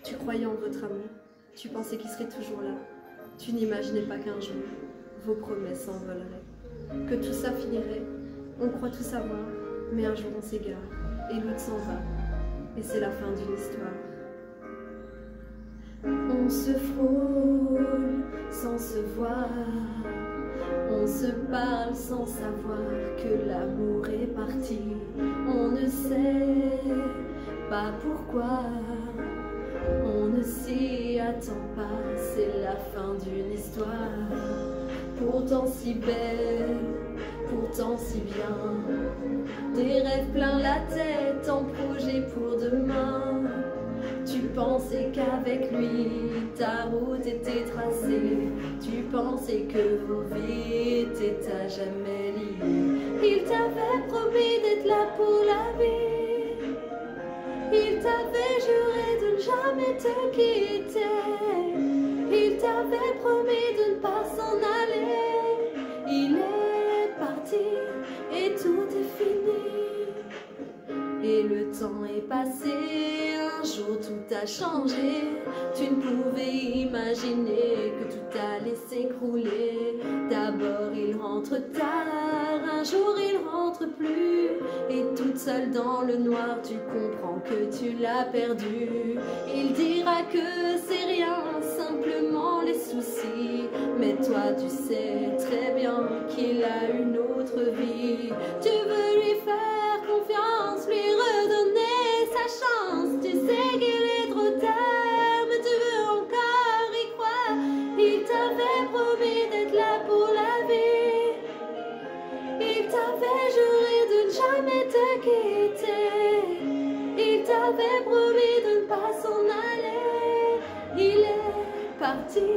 Tu croyais en votre amour, tu pensais qu'il serait toujours là. Tu n'imaginais pas qu'un jour, vos promesses s'envoleraient, que tout ça finirait. On croit tout savoir, mais un jour on s'égare, et l'autre s'en va, et c'est la fin d'une histoire. On se frôle sans se voir, on se parle sans savoir que l'amour est parti. On ne sait pas pourquoi, on ne s'y attend pas, c'est la fin d'une histoire. Pourtant si belle, pourtant si bien, des rêves plein la tête en projet pour demain. Tu pensais qu'avec lui, ta route était tracée. Tu pensais que vos vies étaient à jamais liées. Il t'avait promis d'être là pour la vie. Il t'avait juré de ne jamais te quitter. Il t'avait promis de ne pas s'en aller. Il est parti et tout est fini. Et le temps est passé, un jour tout a changé. Tu ne pouvais imaginer que tout allait s'écrouler. D'abord il rentre tard, un jour il rentre plus. Et toute seule dans le noir, tu comprends que tu l'as perdu. Il dira que c'est rien, simplement les soucis. Mais toi tu sais très bien qu'il a une autre vie. Tu veux lui faire confiance, lui redonner sa chance. Tu sais qu'il est trop tard, mais tu veux encore y croire. Il t'avait promis d'être là pour la vie. Il t'avait juré de ne jamais te quitter. Il t'avait promis de ne pas s'en aller. Il est parti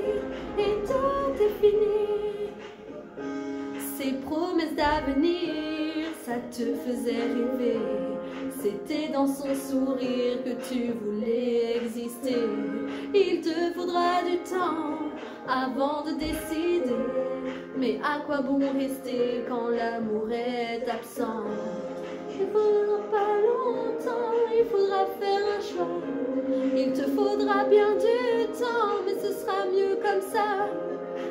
et tout est fini. Ses promesses d'avenir, ça te faisait rêver. C'était dans son sourire que tu voulais exister. Il te faudra du temps avant de décider. Mais à quoi bon rester quand l'amour est absent? Il faudra pas longtemps, il faudra faire un choix. Il te faudra bien du temps, mais ce sera mieux comme ça.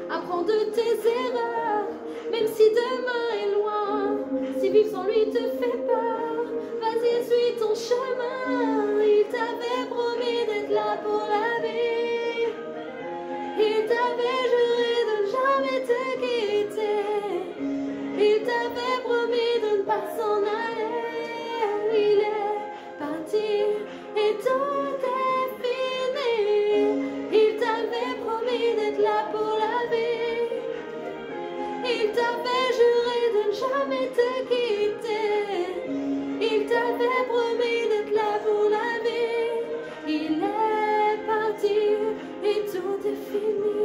Apprends de tes erreurs, même si demain est loin. Si vivre sans lui te fait peur, vas-y suis ton chemin. Il t'avait promis d'être là pour la vie. Il t'avait juré de ne jamais te quitter. Il t'avait promis de ne pas s'en aller. Il est parti et tout est fini. Il t'avait promis d'être là pour la vie. Il t'avait juré de ne jamais te quitter. Il t'avait promis d'être là pour la vie. Il est parti et tout est fini.